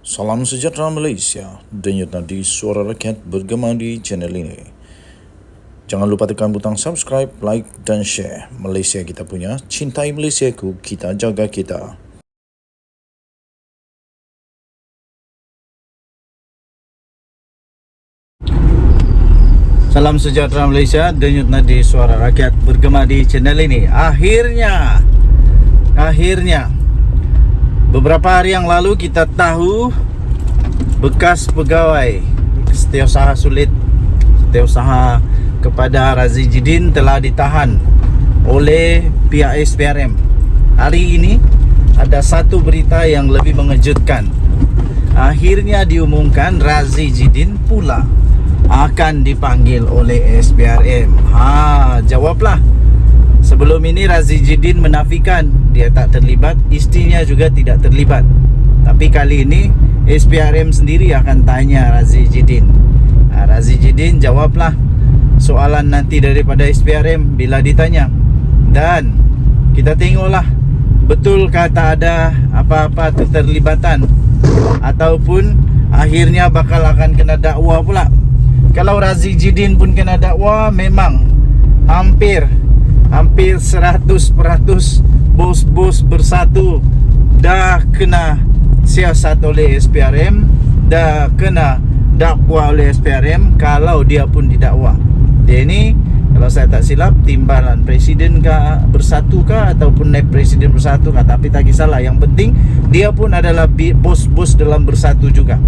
Salam sejahtera Malaysia, denyut nadi suara rakyat bergema di channel ini. Jangan lupa tekan butang subscribe, like dan share. Malaysia kita punya, cintai Malaysiaku, kita jaga kita. Salam sejahtera Malaysia, denyut nadi suara rakyat bergema di channel ini. Akhirnya beberapa hari yang lalu kita tahu bekas pegawai Setiausaha Sulit, Setiausaha kepada Razi Jidin telah ditahan oleh pihak SPRM. Hari ini ada satu berita yang lebih mengejutkan. Akhirnya diumumkan Razi Jidin pula akan dipanggil oleh SPRM. Jawablah. Sebelum ini Razi Jidin menafikan dia tak terlibat, istrinya juga tidak terlibat. Tapi kali ini SPRM sendiri akan tanya Razi Jidin. Razi Jidin jawablah soalan nanti daripada SPRM bila ditanya. Dan kita tengoklah betulkah tak ada apa-apa keterlibatan ataupun akhirnya bakal akan kena dakwa pula. Kalau Razi Jidin pun kena dakwa, memang hampir 100% bos-bos bersatu dah kena siasat oleh SPRM, dah kena dakwa oleh SPRM kalau dia pun didakwa. Dia ni kalau saya tak silap timbalan presiden kah bersatu kah ataupun naib presiden bersatu kah, tapi tak kisahlah, yang penting dia pun adalah bos-bos dalam bersatu juga.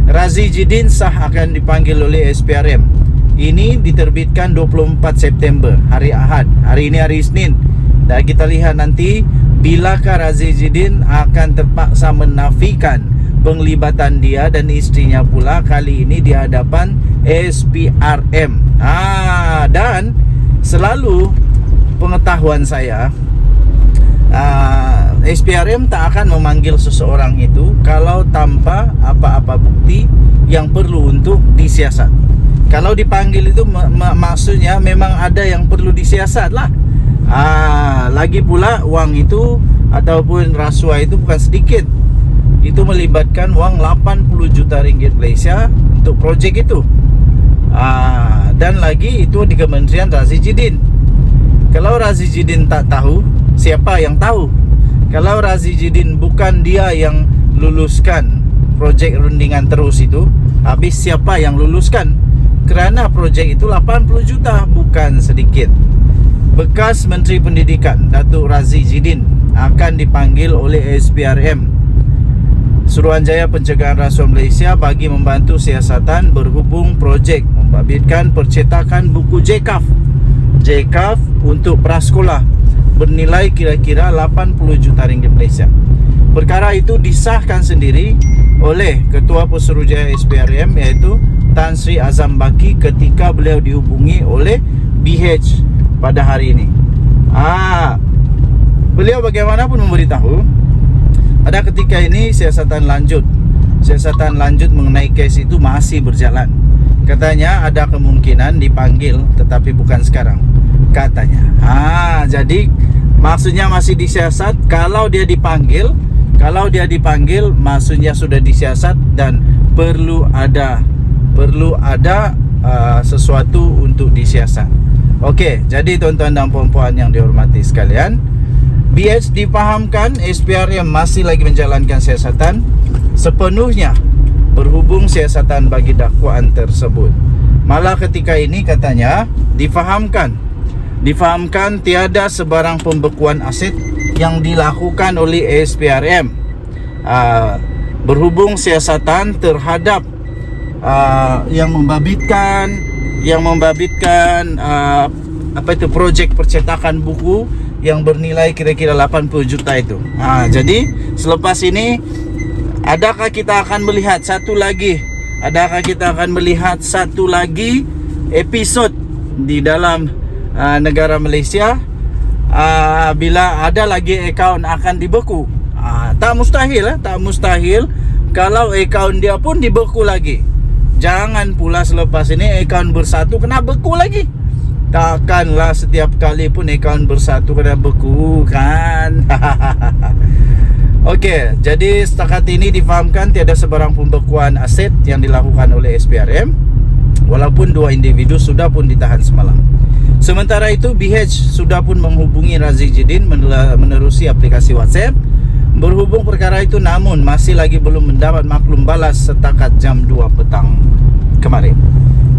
Razi Jidin sah akan dipanggil oleh SPRM. Ini diterbitkan 24 September, hari Ahad. Hari ini hari Isnin. Dan kita lihat nanti bilakah Razi Jidin akan terpaksa menafikan penglibatan dia dan istrinya pula kali ini di hadapan SPRM. Dan selalu pengetahuan saya, SPRM tak akan memanggil seseorang itu kalau tanpa apa-apa bukti yang perlu untuk disiasat. Kalau dipanggil itu maksudnya memang ada yang perlu disiasat lah. Lagi pula uang itu ataupun rasuah itu bukan sedikit. Itu melibatkan uang 80 juta ringgit Malaysia untuk projek itu. Dan lagi itu di Kementerian Razi Jidin. Kalau Razi Jidin tak tahu, siapa yang tahu? Kalau Razi Jidin bukan dia yang luluskan projek rundingan terus itu, habis siapa yang luluskan? Kerana projek itu 80 juta, bukan sedikit. Bekas Menteri Pendidikan Datuk Razi Jidin akan dipanggil oleh SPRM, Suruhanjaya Pencegahan Rasuah Malaysia, bagi membantu siasatan berhubung projek membabitkan percetakan buku JKAF untuk prasekolah bernilai kira-kira 80 juta ringgit Malaysia. Perkara itu disahkan sendiri oleh Ketua Pesuruhjaya SPRM iaitu Tan Sri Azam Baki ketika beliau dihubungi oleh BH pada hari ini. Beliau bagaimanapun memberitahu pada ketika ini siasatan lanjut mengenai kes itu masih berjalan. Katanya ada kemungkinan dipanggil tetapi bukan sekarang, katanya. Jadi maksudnya masih disiasat. Kalau dia dipanggil maksudnya sudah disiasat dan perlu ada sesuatu untuk disiasat. Okey, jadi tuan-tuan dan puan-puan yang dihormati sekalian, BH difahamkan SPRM masih lagi menjalankan siasatan sepenuhnya berhubung siasatan bagi dakwaan tersebut. Malah ketika ini katanya difahamkan tiada sebarang pembekuan aset yang dilakukan oleh SPRM berhubung siasatan terhadap yang membabitkan projek percetakan buku yang bernilai kira-kira 80 juta itu. Jadi selepas ini adakah kita akan melihat satu lagi episod di dalam negara Malaysia bila ada lagi akaun akan dibeku? Tak mustahil kalau akaun dia pun dibeku lagi. Jangan pula selepas ini akaun bersatu kena beku lagi. Takkanlah setiap kali pun akaun bersatu kena beku kan. Okey, jadi setakat ini difahamkan tiada sebarang pembekuan aset yang dilakukan oleh SPRM, walaupun 2 individu sudah pun ditahan semalam. Sementara itu, BH sudah pun menghubungi Razi Jidin menerusi aplikasi WhatsApp berhubung perkara itu, namun masih lagi belum mendapat maklum balas setakat jam 2 petang kemarin.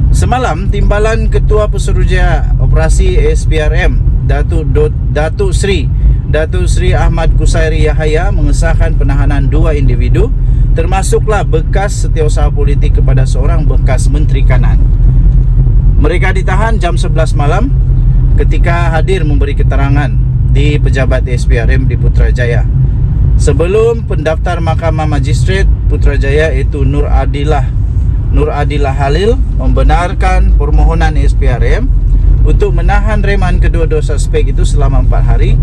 Semalam, Timbalan Ketua Pesuruhjaya Operasi SPRM Datuk Sri Ahmad Kusairi Yahaya mengesahkan penahanan 2 individu, termasuklah bekas setiausaha politik kepada seorang bekas Menteri Kanan. Mereka ditahan jam 11 malam ketika hadir memberi keterangan di pejabat SPRM di Putrajaya. Sebelum pendaftar Mahkamah Magistrate Putrajaya iaitu Nur Adillah Halil membenarkan permohonan SPRM untuk menahan reman kedua-dua suspek itu selama 4 hari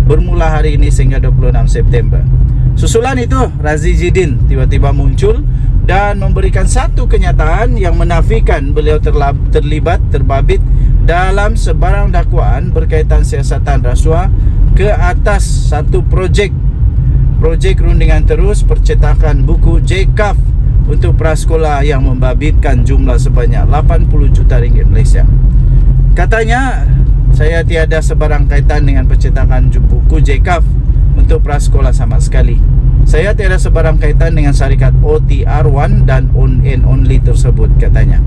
bermula hari ini sehingga 26 September. Susulan itu, Razi Jidin tiba-tiba muncul dan memberikan satu kenyataan yang menafikan beliau terbabit dalam sebarang dakwaan berkaitan siasatan rasuah ke atas satu projek rundingan terus percetakan buku JCAF untuk prasekolah yang membabitkan jumlah sebanyak 80 juta ringgit Malaysia. Katanya, saya tiada sebarang kaitan dengan percetakan buku JCAF untuk prasekolah sama sekali. Saya tiada sebarang kaitan dengan syarikat OTR1 dan On and Only tersebut, katanya.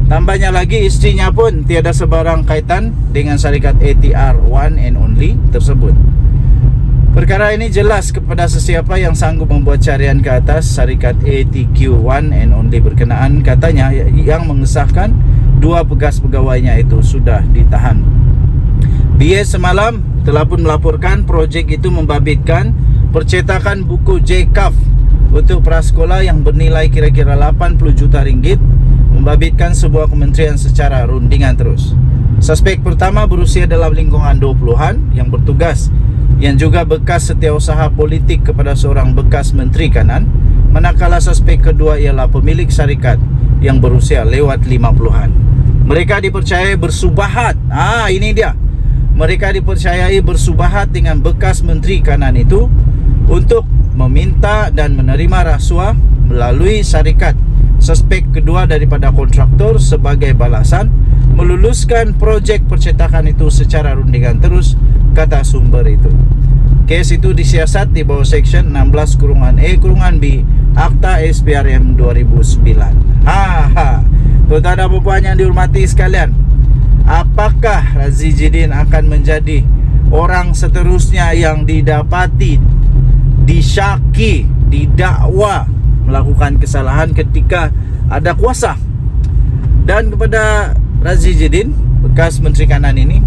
Tambahnya lagi, istrinya pun tiada sebarang kaitan dengan syarikat ATR1 and Only tersebut. Perkara ini jelas kepada sesiapa yang sanggup membuat carian ke atas syarikat ATQ1 and Only berkenaan, katanya, yang mengesahkan 2 bekas pegawainya itu sudah ditahan. BS semalam telah pun melaporkan projek itu membabitkan percetakan buku JCAF untuk prasekolah yang bernilai kira-kira 80 juta ringgit, membabitkan sebuah kementerian secara rundingan terus. Suspek pertama berusia dalam lingkungan 20-an yang bertugas, yang juga bekas setiausaha politik kepada seorang bekas Menteri Kanan, manakala suspek kedua ialah pemilik syarikat yang berusia lewat 50-an. Mereka dipercayai bersubahat. Ini dia. Mereka dipercayai bersubahat dengan bekas Menteri Kanan itu untuk meminta dan menerima rasuah melalui syarikat suspek kedua daripada kontraktor sebagai balasan meluluskan projek percetakan itu secara rundingan terus, kata sumber itu. Kes itu disiasat di bawah Seksyen 16(a)(b) Akta SPRM 2009. Tuan-tuan dan puan yang dihormati sekalian, apakah Razi Jidin akan menjadi orang seterusnya yang didapati, disyaki, didakwa melakukan kesalahan ketika ada kuasa? Dan kepada Razi Jidin, bekas Menteri Kanan ini,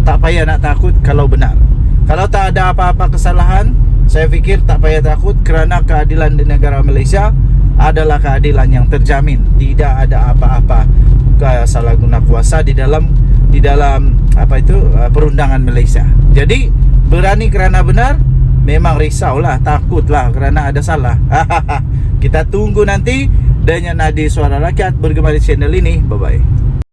tak payah nak takut kalau benar. Kalau tak ada apa-apa kesalahan, saya fikir tak payah takut, kerana keadilan di negara Malaysia adalah keadilan yang terjamin. Tidak ada apa-apa salah guna kuasa di dalam perundangan Malaysia. Jadi berani kerana benar, memang risaulah, takutlah kerana ada salah. Kita tunggu nanti. Dan yang Nadi Suara Rakyat bergema di channel ini. Bye bye.